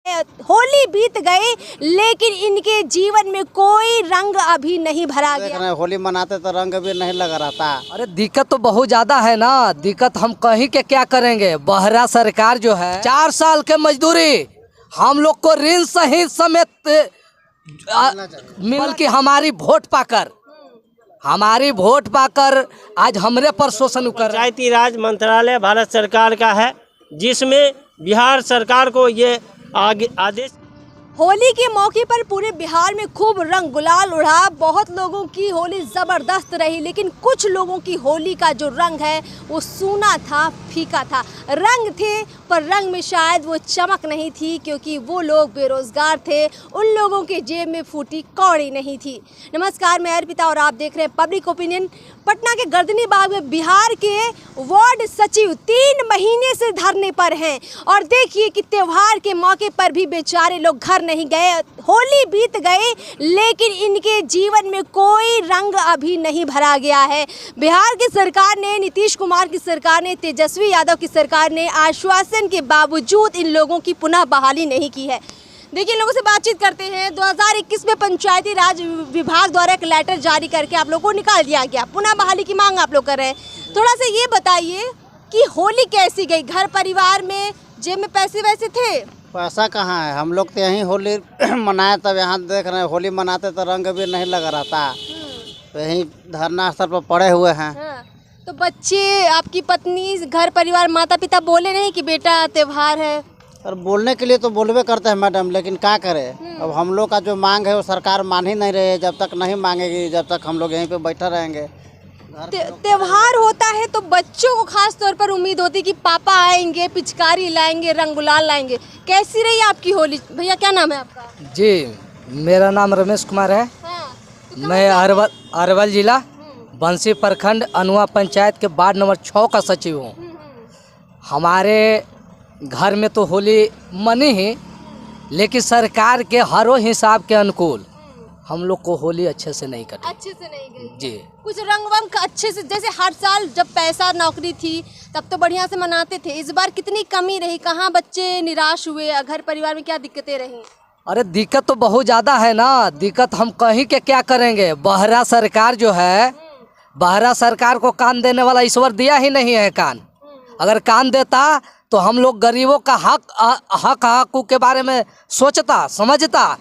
होली बीत गई लेकिन इनके जीवन में कोई रंग अभी नहीं भरा गया। होली मनाते तो रंग भी नहीं लगा रहता। अरे दिक्कत तो बहुत ज्यादा है ना। दिक्कत हम कहीं के क्या करेंगे। बहरा सरकार जो है 4 साल के मजदूरी हम लोग को ऋण सहित समेत बल्कि हमारी वोट पाकर आज हमरे पर शोषण कर। पंचायती राज मंत्रालय भारत सरकार का है, जिसमें बिहार सरकार को ये आदेश। होली के मौके पर पूरे बिहार में खूब रंग गुलाल उड़ा। बहुत लोगों की होली ज़बरदस्त रही, लेकिन कुछ लोगों की होली का जो रंग है वो सूना था, फीका था। रंग थे पर रंग में शायद वो चमक नहीं थी, क्योंकि वो लोग बेरोजगार थे। उन लोगों के जेब में फूटी कौड़ी नहीं थी। नमस्कार, मैं अर्पिता और आप देख रहे हैं पब्लिक ओपिनियन। पटना के गर्दनी बाग में बिहार के वार्ड सचिव 3 महीने से धरने पर हैं और देखिए कि त्योहार के मौके पर भी बेचारे लोग घर नहीं गए। होली बीत गई लेकिन इनके जीवन में कोई रंग अभी नहीं भरा गया है। बिहार की सरकार ने, नीतीश कुमार की सरकार ने, तेजस्वी यादव की सरकार ने आश्वासन के बावजूद इन लोगों की पुनः बहाली नहीं की है। देखिए, लोगों से बातचीत करते हैं। 2021 में पंचायती राज विभाग द्वारा एक लेटर जारी करके आप लोगों को निकाल दिया गया। पुनः बहाली की मांग आप लोग कर रहे हैं। थोड़ा सा ये बताइए कि होली कैसी गई? घर परिवार में जेब में पैसे वैसे थे? पैसा कहाँ है? हम लोग तो यहीं होली मनाए, तब यहाँ देख रहे हैं होली मनाते तो रंग भी नहीं लगा रहता। तो यहीं धरना स्थल पर पड़े हुए हैं। तो बच्चे, आपकी पत्नी, घर परिवार, माता पिता बोले नहीं कि बेटा त्योहार है? और बोलने के लिए तो बोलबे करते हैं मैडम, लेकिन क्या करें। अब हम लोग का जो मांग है वो सरकार मान ही नहीं रही है। जब तक नहीं मांगेगी जब तक हम लोग यहीं पे बैठे रहेंगे। त्योहार होता है तो बच्चों को खास तौर पर उम्मीद होती है कि पापा आएंगे, पिचकारी लाएंगे, रंग गुलाल लाएंगे। कैसी रही आपकी होली? भैया क्या नाम है आपका? जी, मेरा नाम रमेश कुमार है। तो मैं अरवल जिला बंसी प्रखंड अनुआ पंचायत के वार्ड नंबर 6 का सचिव हूँ। हमारे घर में तो होली मनी ही, लेकिन सरकार के हर हिसाब के अनुकूल हम लोग को होली अच्छे से नहीं कटी। अच्छे से नहीं गई जी। कुछ रंग वंग अच्छे से, जैसे हर साल जब पैसा नौकरी थी तब तो बढ़िया से मनाते थे। इस बार कितनी कमी रही? कहाँ बच्चे निराश हुए? घर परिवार में क्या दिक्कतें रही? अरे दिक्कत तो बहुत ज़्यादा है ना। दिक्कत हम कहीं के क्या करेंगे। बहरा सरकार जो है, बहरा सरकार को कान देने वाला ईश्वर दिया ही नहीं है कान। अगर कान देता तो हम लोग गरीबों का हक के बारे में सोचता, समझता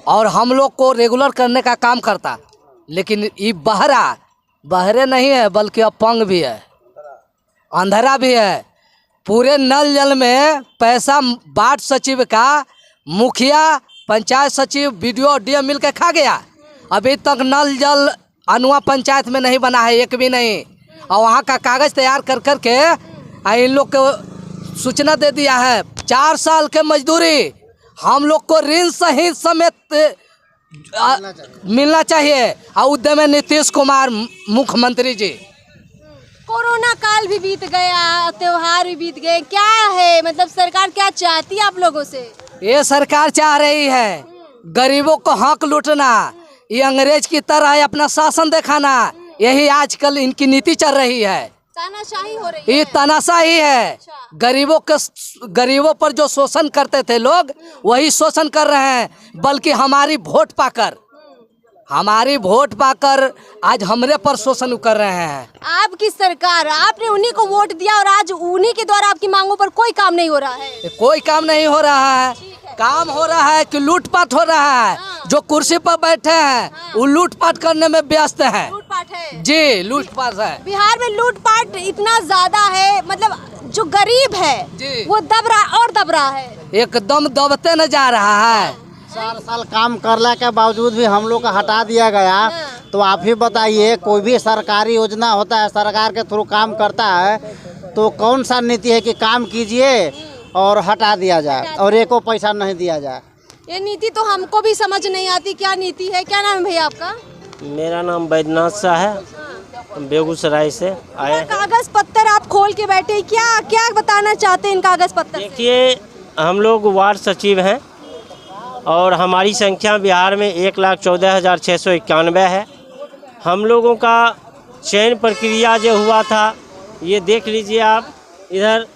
और हम लोग को रेगुलर करने का काम करता। लेकिन ये बहरे नहीं है, बल्कि अपंग भी है, अंधेरा भी है। पूरे नल जल में पैसा वार्ड सचिव का, मुखिया, पंचायत सचिव, BDO DM मिल के खा गया। अभी तक नल जल अनुआ पंचायत में नहीं बना है, एक भी नहीं। और वहाँ का कागज़ तैयार कर करके इन लोग को सूचना दे दिया है। 4 साल के मजदूरी हम लोग को ऋण सहित समेत मिलना चाहिए। और उद्यम नीतीश कुमार मुख्यमंत्री जी। कोरोना काल भी बीत गया, त्योहार भी बीत गए। क्या है मतलब सरकार क्या चाहती है आप लोगों से? ये सरकार चाह रही है गरीबों को हक लूटना, ये अंग्रेज की तरह अपना शासन दिखाना। यही आजकल इनकी नीति चल रही है। तानाशाही हो रही है। ये तानाशाही है। गरीबों पर जो शोषण करते थे लोग, वही शोषण कर रहे हैं। बल्कि हमारी वोट पाकर आज हमरे पर शोषण कर रहे हैं। आपकी सरकार, आपने उन्हीं को वोट दिया और आज उन्हीं के द्वारा आपकी मांगों पर कोई काम नहीं हो रहा है। कोई काम नहीं हो रहा है। काम हो रहा है कि लूटपाट हो रहा है। जो कुर्सी पर बैठे हैं वो लूटपाट करने में व्यस्त हैं। लूटपाट है जी, लूटपाट है। बिहार में लूटपाट इतना ज्यादा है, मतलब जो गरीब है वो दब रहा है। एकदम दबते न जा रहा है। 4 साल काम करने के बावजूद भी हम लोग को हटा दिया गया। तो आप ही बताइए, कोई भी सरकारी योजना होता है, सरकार के थ्रू काम करता है, तो कौन सा नीति है कि काम कीजिए और हटा दिया जाए और एको पैसा नहीं दिया जाए? ये नीति तो हमको भी समझ नहीं आती क्या नीति है। क्या नाम है भैया आपका? मेरा नाम वैद्यनाथ शाह है, बेगूसराय से आए। कागज पत्तर आप खोल के बैठे, क्या क्या बताना चाहते हैं इन कागज पत्तर? देखिए, हम लोग वार्ड सचिव हैं और हमारी संख्या बिहार में 1,14,691 है। हम लोगों का चयन प्रक्रिया जो हुआ था, ये देख लीजिए आप। इधर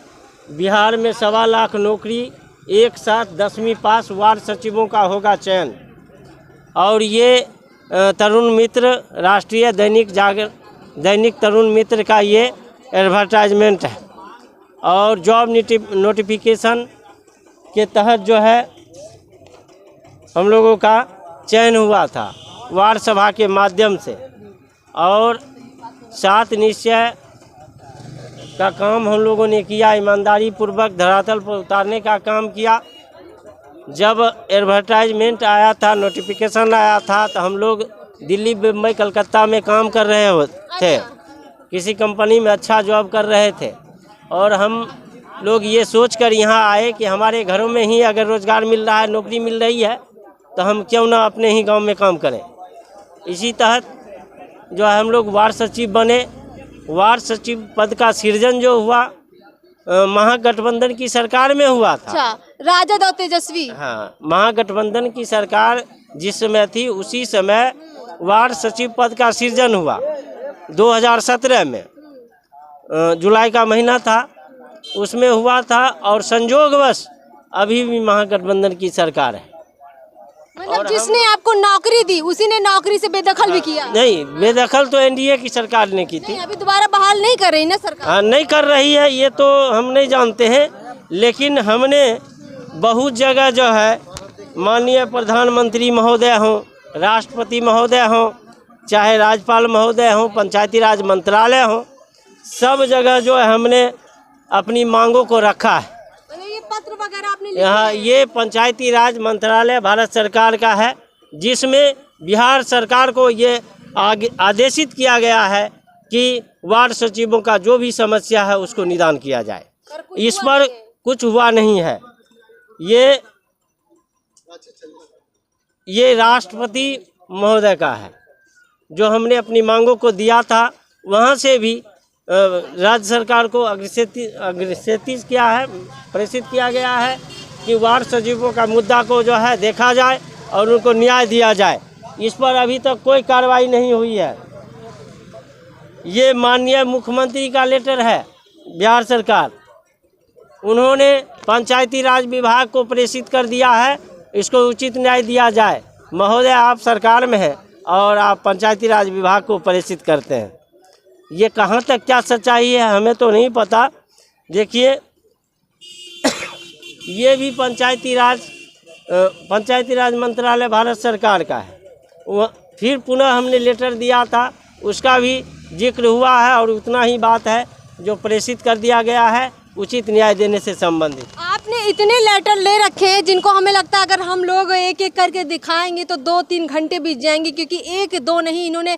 बिहार में 1.25 लाख नौकरी एक साथ 10वीं पास वार्ड सचिवों का होगा चयन। और ये तरुण मित्र राष्ट्रीय दैनिक तरुण मित्र का ये एडवर्टाइजमेंट है। और जॉब नोटिफिकेशन के तहत जो है हम लोगों का चयन हुआ था वार्ड सभा के माध्यम से। और 7 निश्चय का काम हम लोगों ने किया, ईमानदारी पूर्वक धरातल पर उतारने का काम किया। जब एडवर्टाइजमेंट आया था, नोटिफिकेशन आया था, तो हम लोग दिल्ली, मुंबई, कलकत्ता में काम कर रहे थे, किसी कंपनी में अच्छा जॉब कर रहे थे। और हम लोग ये सोच कर यहाँ आए कि हमारे घरों में ही अगर रोज़गार मिल रहा है, नौकरी मिल रही है, तो हम क्यों ना अपने ही गांव में काम करें। इसी तहत जो है हम लोग वार्ड सचिव बने। वार्ड सचिव पद का सृजन जो हुआ महागठबंधन की सरकार में हुआ था। अच्छा, राजद और तेजस्वी। हाँ, महागठबंधन की सरकार जिस समय थी उसी समय वार्ड सचिव पद का सृजन हुआ 2017 में, जुलाई का महीना था, उसमें हुआ था। और संयोगवश अभी भी महागठबंधन की सरकार है। मतलब जिसने आपको नौकरी दी उसी ने नौकरी से बेदखल भी किया? नहीं, बेदखल तो एनडीए की सरकार ने की थी। अभी दोबारा बहाल नहीं कर रही ना सरकार? हाँ, नहीं कर रही है, ये तो हम नहीं जानते हैं। लेकिन हमने बहुत जगह जो है माननीय प्रधानमंत्री महोदय हों, राष्ट्रपति महोदय हों, चाहे राज्यपाल महोदय हों, पंचायती राज मंत्रालय हों, सब जगह जो है हमने अपनी मांगों को रखा है। ये पत्र वगैरह आपने यहाँ ये पंचायती राज मंत्रालय भारत सरकार का है, जिसमें बिहार सरकार को ये आदेशित किया गया है कि वार्ड सचिवों का जो भी समस्या है उसको निदान किया जाए। इस पर कुछ हुआ नहीं है। ये राष्ट्रपति महोदय का है, जो हमने अपनी मांगों को दिया था, वहाँ से भी राज्य सरकार को अग्रसेतित किया है, प्रेषित किया गया है कि वार्ड सचिवों का मुद्दा को जो है देखा जाए और उनको न्याय दिया जाए। इस पर अभी तक कोई कार्रवाई नहीं हुई है। ये माननीय मुख्यमंत्री का लेटर है, बिहार सरकार, उन्होंने पंचायती राज विभाग को प्रेषित कर दिया है, इसको उचित न्याय दिया जाए। महोदय, आप सरकार में हैं और आप पंचायती राज विभाग को प्रेषित करते हैं। ये कहाँ तक क्या सच्चाई है हमें तो नहीं पता। देखिए, ये भी पंचायती राज मंत्रालय भारत सरकार का है। फिर पुनः हमने लेटर दिया था, उसका भी जिक्र हुआ है और उतना ही बात है जो प्रेषित कर दिया गया है उचित न्याय देने से संबंधित। आपने इतने लेटर ले रखे हैं जिनको हमें लगता है अगर हम लोग एक एक करके दिखाएंगे तो 2-3 घंटे बीत जाएंगे, क्योंकि 1-2 नहीं, इन्होंने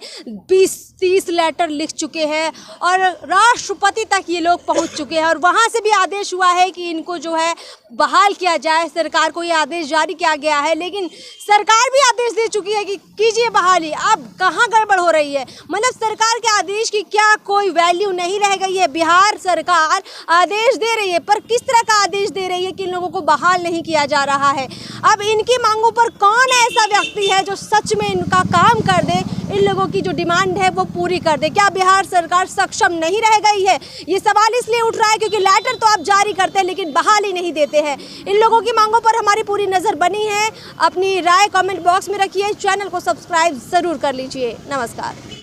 20-30 लेटर लिख चुके हैं और राष्ट्रपति तक ये लोग पहुंच चुके हैं। और वहां से भी आदेश हुआ है कि इनको जो है बहाल किया जाए, सरकार को ये आदेश जारी किया गया है। लेकिन सरकार भी आदेश दे चुकी है कि कीजिए बहाली। अब कहाँ गड़बड़ हो रही है? मतलब सरकार के आदेश की क्या कोई वैल्यू नहीं रह गई है? बिहार सरकार आदेश दे रही है, पर किस तरह का आदेश दे रही है कि इन लोगों को बहाल नहीं किया जा रहा है। अब इनकी मांगों पर कौन ऐसा व्यक्ति है जो सच में इनका काम कर दे, इन लोगों की जो डिमांड है वो पूरी कर दे? क्या बिहार सरकार सक्षम नहीं रह गई है? ये सवाल इसलिए उठ रहा है क्योंकि लेटर तो आप जारी करते हैं लेकिन बहाल ही नहीं देते हैं। इन लोगों की मांगों पर हमारी पूरी नज़र बनी है। अपनी राय कमेंट बॉक्स में रखिए, चैनल को सब्सक्राइब ज़रूर कर लीजिए। नमस्कार।